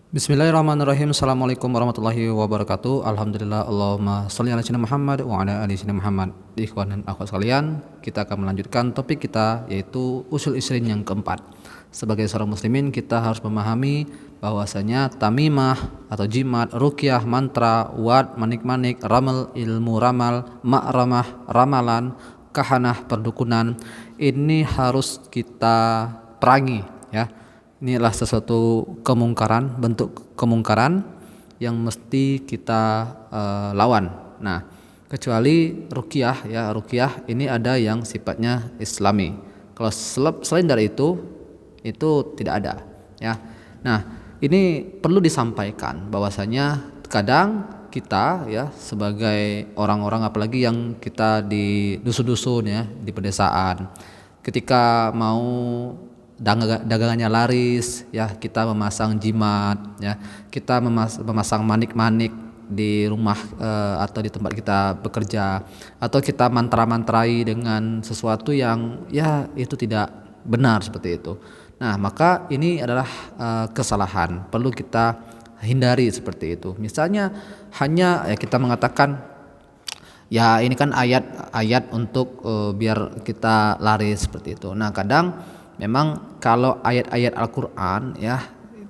Bismillahirrahmanirrahim. Assalamualaikum warahmatullahi wabarakatuh. Alhamdulillah, Allahumma sholli ala sayyidina Muhammad wa ala ali sayyidina Muhammad. Ikhwan dan akhwat sekalian, kita akan melanjutkan topik kita, yaitu usul isrin yang keempat. Sebagai seorang muslimin, kita harus memahami bahwasanya tamimah atau jimat, ruqyah, mantra, wad, manik-manik, ramal, ilmu ramal, ma'ramah, ramalan, kahanah, perdukunan, ini harus kita perangi, ya. Inilah sesuatu kemungkaran, bentuk kemungkaran yang mesti kita lawan. Nah, kecuali ruqyah, ya, ruqyah ini ada yang sifatnya islami. Kalau selain dari itu tidak ada, ya. Nah, ini perlu disampaikan bahwasanya kadang kita, ya, sebagai orang-orang apalagi yang kita di dusun-dusun, ya, di pedesaan, ketika mau dagangannya laris, ya, kita memasang jimat, ya, kita memasang manik-manik di rumah atau di tempat kita bekerja, atau kita mantra-mantrai dengan sesuatu yang, ya, itu tidak benar seperti itu. Nah, maka ini adalah kesalahan, perlu kita hindari seperti itu. Misalnya hanya, ya, kita mengatakan, ya, ini kan ayat-ayat untuk biar kita laris seperti itu. Nah, kadang memang kalau ayat-ayat Al-Qur'an, ya,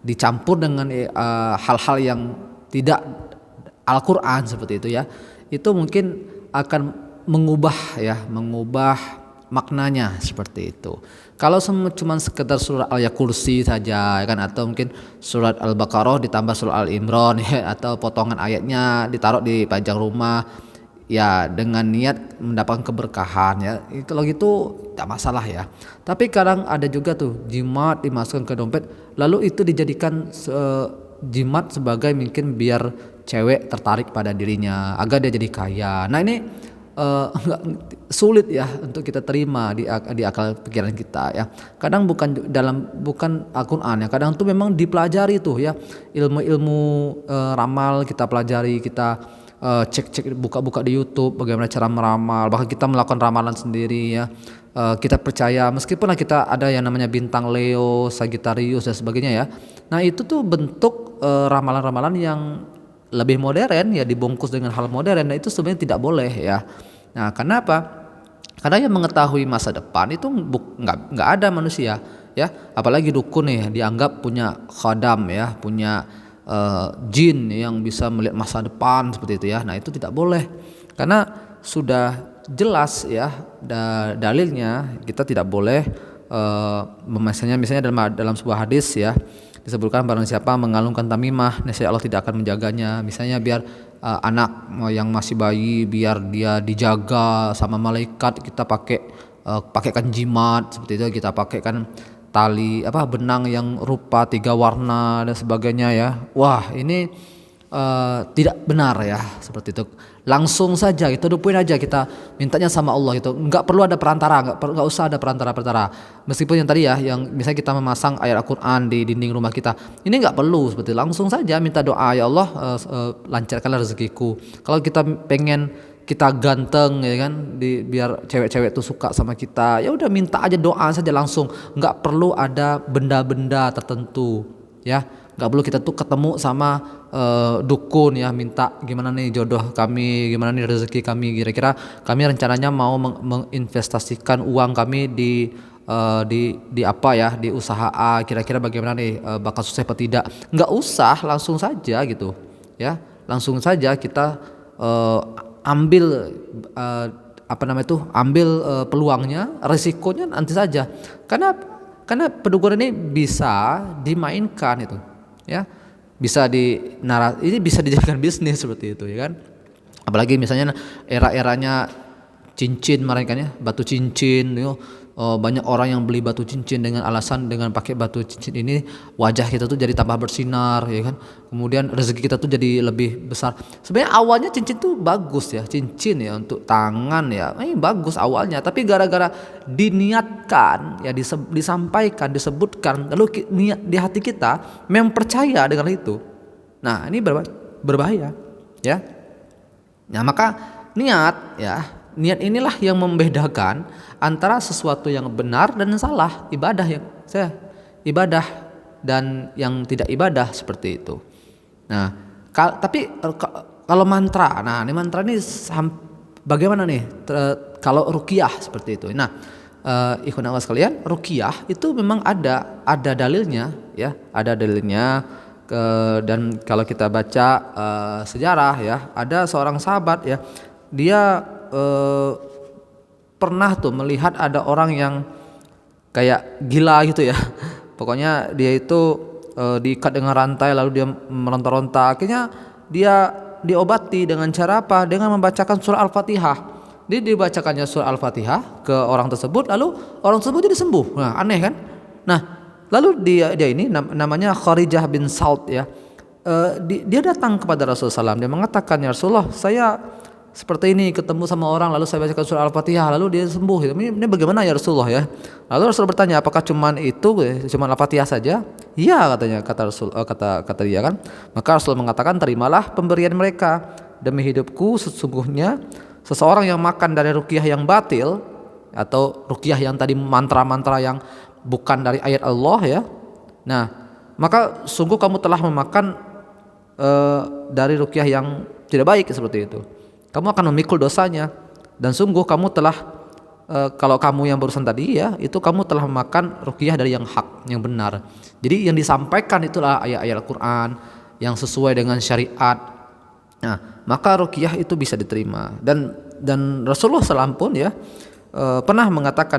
dicampur dengan hal-hal yang tidak Al-Qur'an seperti itu, ya, itu mungkin akan mengubah maknanya seperti itu. Kalau cuma sekedar surat Al Kursi saja, ya kan, atau mungkin surat Al-Baqarah ditambah surat Al-Imran, ya, atau potongan ayatnya ditaruh di pajang rumah, ya, dengan niat mendapatkan keberkahan, ya, kalau gitu tidak masalah, ya. Tapi kadang ada juga tuh jimat dimasukkan ke dompet, lalu itu dijadikan jimat sebagai mungkin biar cewek tertarik pada dirinya agar dia jadi kaya. Nah, ini sulit, ya, untuk kita terima di akal pikiran kita, ya. Kadang bukan Al-Qur'an, ya, kadang tuh memang dipelajari tuh, ya, ilmu-ilmu ramal kita pelajari, kita cek buka-buka di YouTube bagaimana cara meramal, bahkan kita melakukan ramalan sendiri, ya. Kita percaya meskipun kita ada yang namanya bintang Leo, Sagittarius dan sebagainya, ya. Nah, itu tuh bentuk ramalan-ramalan yang lebih modern, ya, dibungkus dengan hal modern. Nah, itu sebenarnya tidak boleh, ya. Nah, kenapa? Karena yang mengetahui masa depan itu nggak ada manusia, ya. Apalagi dukun nih dianggap punya khadam, ya, punya jin yang bisa melihat masa depan seperti itu, ya. Nah, itu tidak boleh karena sudah jelas, ya, dalilnya kita tidak boleh misalnya dalam sebuah hadis, ya, disebutkan barang siapa mengalungkan tamimah, nescaya Allah tidak akan menjaganya. Misalnya biar anak yang masih bayi biar dia dijaga sama malaikat, kita pakaikan jimat seperti itu, kita pakaikan tali benang yang rupa 3 warna dan sebagainya, ya. Wah, ini tidak benar, ya, seperti itu. Langsung saja kita dupuin aja, kita mintanya sama Allah itu. Nggak perlu ada perantara, nggak usah ada perantara. Meskipun yang tadi, ya, yang misalnya kita memasang ayat Al-Qur'an di dinding rumah kita, ini nggak perlu seperti itu. Langsung saja minta doa, ya Allah, lancarkanlah rezekiku. Kalau kita pengen kita ganteng, ya kan, biar cewek-cewek tuh suka sama kita, ya udah minta aja, doa saja langsung, nggak perlu ada benda-benda tertentu, ya. Nggak perlu kita tuh ketemu sama dukun, ya, minta gimana nih jodoh kami, gimana nih rezeki kami, kira-kira kami rencananya mau menginvestasikan uang kami di apa, ya, di usaha A, kira-kira bagaimana nih, bakal sukses atau tidak. Nggak usah, langsung saja gitu, ya, langsung saja kita ambil ambil peluangnya, resikonya nanti saja, karena pendukun ini bisa dimainkan itu, ya, ini bisa dijadikan bisnis seperti itu, ya kan. Apalagi misalnya era-eranya cincin, mereka, ya, batu cincin, banyak orang yang beli batu cincin dengan alasan dengan pakai batu cincin ini wajah kita tuh jadi tambah bersinar, ya kan. Kemudian rezeki kita tuh jadi lebih besar. Sebenarnya awalnya cincin tuh bagus, ya, cincin, ya, untuk tangan, ya, ini bagus awalnya, tapi gara-gara diniatkan, ya, disampaikan, disebutkan, lalu niat di hati kita memang percaya dengan itu. Nah, ini berbahaya, ya. Nah, maka niat inilah yang membedakan antara sesuatu yang benar dan salah. Ibadah dan yang tidak ibadah seperti itu. Nah, tapi kalau mantra, nah ini mantra ini bagaimana nih kalau ruqyah seperti itu. Nah, ikhwan akhwat sekalian, ruqyah itu memang ada dalilnya ya, ada dalilnya. Dan kalau kita baca sejarah ya, ada seorang sahabat ya, dia pernah tuh melihat ada orang yang kayak gila gitu ya. Pokoknya dia itu diikat dengan rantai lalu dia meronta-ronta. Akhirnya dia diobati dengan cara apa? Dengan membacakan surah Al-Fatihah. Dia dibacakannya surah Al-Fatihah ke orang tersebut, lalu orang tersebut jadi sembuh. Nah, aneh kan? Nah, lalu dia ini namanya Kharijah bin Salt ya. Dia datang kepada Rasulullah SAW. Dia mengatakan, ya Rasulullah, saya seperti ini ketemu sama orang lalu saya bacakan surah Al-Fatihah lalu dia sembuh. Ini bagaimana ya Rasulullah ya? Lalu Rasul bertanya, apakah cuman Al-Fatihah saja? Iya katanya, kata Rasul, kata dia kan. Maka Rasul mengatakan, terimalah pemberian mereka. Demi hidupku sesungguhnya seseorang yang makan dari ruqyah yang batil atau ruqyah yang tadi mantra-mantra yang bukan dari ayat Allah ya. Nah, maka sungguh kamu telah memakan dari ruqyah yang tidak baik seperti itu. Kamu akan memikul dosanya, dan sungguh kamu telah kalau kamu yang barusan tadi ya, itu kamu telah memakan ruqyah dari yang hak, yang benar. Jadi yang disampaikan itulah ayat-ayat Al-Qur'an yang sesuai dengan syariat. Nah, maka ruqyah itu bisa diterima. Dan Rasulullah SAW pun ya pernah mengatakan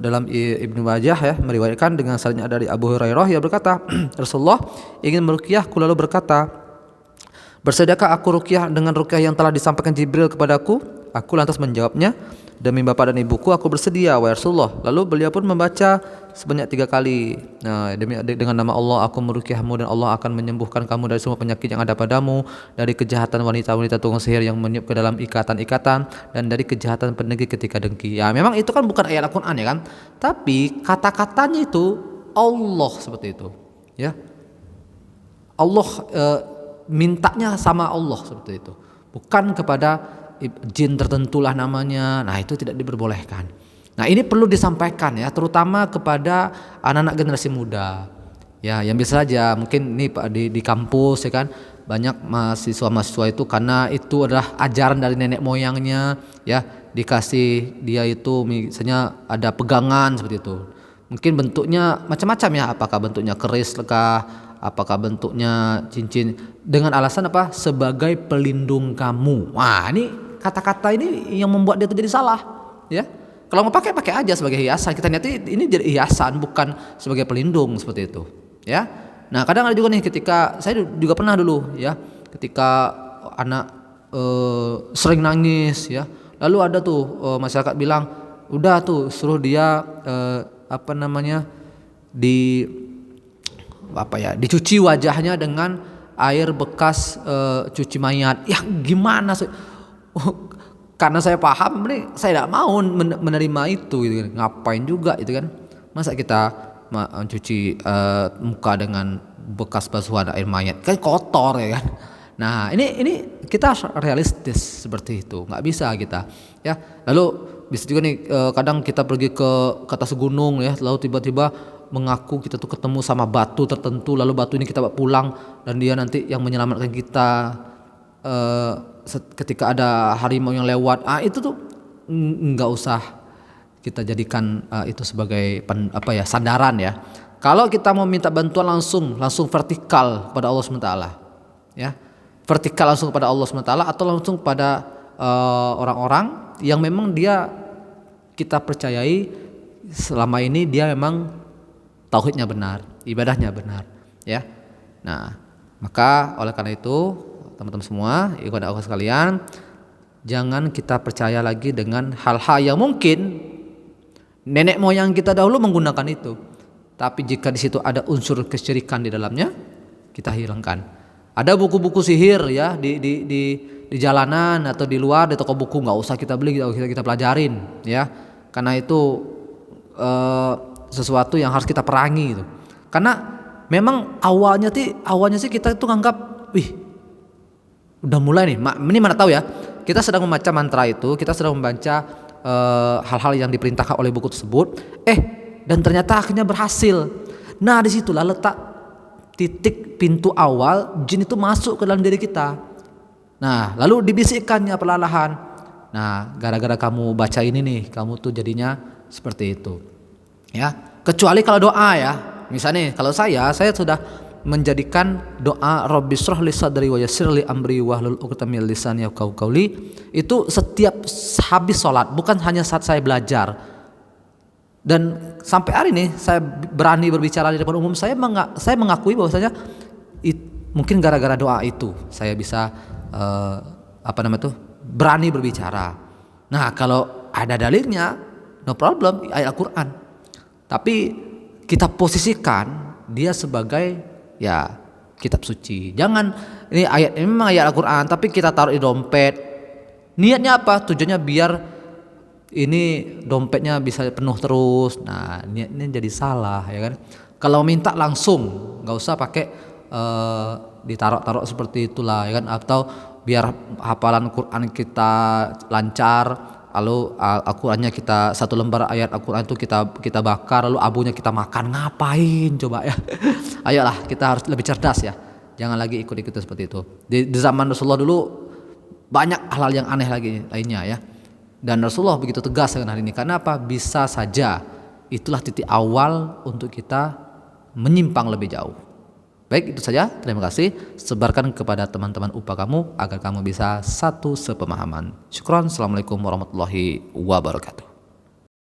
dalam Ibnu Majah ya, meriwayatkan dengan sanadnya dari Abu Hurairah yang berkata, Rasulullah ingin meruqyahku lalu berkata, bersediakah aku ruqyah dengan ruqyah yang telah disampaikan Jibril kepadaku? Aku lantas menjawabnya, demi bapak dan ibuku aku bersedia wahai Rasulullah. Lalu beliau pun membaca sebanyak 3 kali. Nah, dengan nama Allah aku meruqyahmu dan Allah akan menyembuhkan kamu dari semua penyakit yang ada padamu, dari kejahatan wanita-wanita tukang sihir yang meniup ke dalam ikatan-ikatan, dan dari kejahatan pendengki ketika dengki. Ya, memang itu kan bukan ayat Al-Qur'an ya kan? Tapi kata-katanya itu Allah seperti itu. Ya. Allah mintanya sama Allah seperti itu. Bukan kepada jin tertentulah namanya. Nah, itu tidak diperbolehkan. Nah, ini perlu disampaikan ya, terutama kepada anak-anak generasi muda. Ya, yang bisa saja mungkin ini di kampus ya kan, banyak mahasiswa-mahasiswa itu karena itu adalah ajaran dari nenek moyangnya ya, dikasih dia itu misalnya ada pegangan seperti itu. Mungkin bentuknya macam-macam ya, apakah bentuknya keris kah, apakah bentuknya cincin, dengan alasan apa? Sebagai pelindung kamu. Wah, ini kata-kata ini yang membuat dia itu jadi salah ya. Kalau mau pakai aja sebagai hiasan. Kita lihat ini jadi hiasan, bukan sebagai pelindung seperti itu ya. Nah, kadang ada juga nih, ketika saya juga pernah dulu ya, ketika anak sering nangis ya, lalu ada tuh masyarakat bilang, udah tuh suruh dia dicuci wajahnya dengan air bekas cuci mayat. Ya gimana sih? Karena saya paham, ini saya tidak mau menerima itu gitu kan. Ngapain juga itu kan? Masa kita mencuci muka dengan bekas basuhan air mayat, kan kotor ya kan? Nah, ini kita realistis seperti itu, nggak bisa kita ya. Lalu bisa juga nih kadang kita pergi ke atas gunung ya, lalu tiba-tiba mengaku kita tuh ketemu sama batu tertentu, lalu batu ini kita bawa pulang dan dia nanti yang menyelamatkan kita ketika ada harimau yang lewat. Itu tuh nggak usah kita jadikan itu sebagai sandaran ya. Kalau kita mau minta bantuan langsung vertikal pada Allah SWT ya, vertikal langsung kepada Allah SWT, atau langsung pada orang-orang yang memang dia kita percayai selama ini dia memang tauhidnya benar, ibadahnya benar ya. Nah, maka oleh karena itu teman-teman semua, ikhwan akhwat sekalian, jangan kita percaya lagi dengan hal-hal yang mungkin nenek moyang kita dahulu menggunakan itu. Tapi jika di situ ada unsur kesyirikan di dalamnya, kita hilangkan. Ada buku-buku sihir ya di jalanan atau di luar di toko buku, nggak usah kita beli, kita pelajarin ya. Karena itu sesuatu yang harus kita perangi gitu. Karena memang awalnya sih kita itu nganggap, udah mulai nih, ini mana tahu ya, kita sedang membaca mantra itu, kita sedang membaca hal-hal yang diperintahkan oleh buku tersebut, dan ternyata akhirnya berhasil. Nah disitulah letak titik pintu awal jin itu masuk ke dalam diri kita. Nah lalu dibisikkannya perlahan. Nah gara-gara kamu baca ini nih, kamu tuh jadinya seperti itu. Ya, kecuali kalau doa ya. Misalnya kalau saya sudah menjadikan doa Rabbi shrah li sadri wa yassir li amri wahlul 'uqdatam min lisani yafqahu qawli itu setiap habis sholat, bukan hanya saat saya belajar. Dan sampai hari ini saya berani berbicara di depan umum, saya mengakui bahwasanya mungkin gara-gara doa itu saya bisa berani berbicara. Nah kalau ada dalilnya no problem, ayat Al-Quran. Tapi kita posisikan dia sebagai ya kitab suci. Jangan ini memang ayat Al-Quran tapi kita taruh di dompet. Niatnya apa? Tujuannya biar ini dompetnya bisa penuh terus. Nah niatnya jadi salah ya kan. Kalau minta langsung, nggak usah pakai ditaruh-taruh seperti itulah ya kan. Atau biar hafalan Quran kita lancar, lalu Al-Qurannya kita satu lembar ayat Al-Quran itu kita bakar, lalu abunya kita makan, ngapain coba ya. Ayolah kita harus lebih cerdas ya. Jangan lagi ikut-ikut seperti itu. Di zaman Rasulullah dulu banyak hal-hal yang aneh lagi lainnya ya. Dan Rasulullah begitu tegas dengan hal ini. Karena apa? Bisa saja itulah titik awal untuk kita menyimpang lebih jauh. Baik, itu saja. Terima kasih. Sebarkan kepada teman-teman UPA kamu agar kamu bisa satu sepemahaman. Syukron. Assalamualaikum warahmatullahi wabarakatuh.